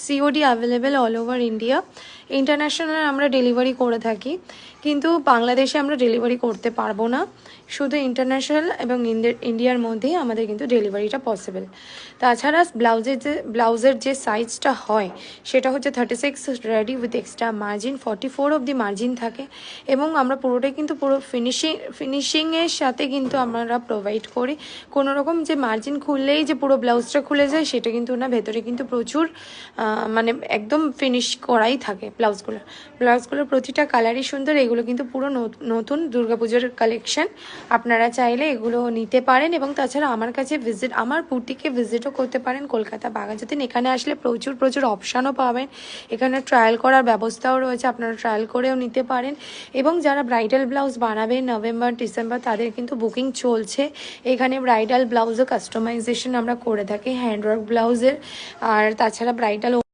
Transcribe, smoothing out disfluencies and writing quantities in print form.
COD available all over India. International আমরা delivery করে থাকি, কিন্তু বাংলাদেশে আমরা ডেলিভারি করতে পারবো না, শুধু ইন্টারন্যাশনাল এবং ইন্ডিয়ার মধ্যেই আমাদের কিন্তু ডেলিভারিটা পসিবল। তাছাড়া ব্লাউজের যে সাইজটা হয় সেটা হচ্ছে 36 রেডি উইথ এক্সট্রা মার্জিন, 44 অবধি মার্জিন থাকে, এবং আমরা পুরোটাই কিন্তু পুরো ফিনিশিংয়ের সাথে কিন্তু আমরা প্রোভাইড করি। কোনো রকম যে মার্জিন খুললেই যে পুরো ব্লাউজটা খুলে যায় সেটা কিন্তু না, ভেতরে কিন্তু প্রচুর মানে একদম ফিনিশ করাই থাকে ব্লাউজগুলোর প্রতিটা কালারই সুন্দর। এগুলো কিন্তু পুরো নতুন দুর্গাপুজোর কালেকশন, আপনারা চাইলে এগুলো নিতে পারেন। এবং তাছাড়া আমার কাছে আমার বুটিকে ভিজিটও করতে পারেন কলকাতা বাঘাযতীন। এখানে আসলে প্রচুর অপশানও পাবেন, এখানে ট্রায়াল করার ব্যবস্থাও রয়েছে, আপনারা ট্রায়াল করেও নিতে পারেন। এবং যারা ব্রাইডাল ব্লাউজ বানাবেন নভেম্বর ডিসেম্বর তাদের কিন্তু বুকিং চলছে। এখানে ব্রাইডাল ব্লাউজও কাস্টমাইজেশন আমরা করে থাকি, হ্যান্ডওয়ার্ক ব্লাউজের, আর তাছাড়া ব্রাইডাল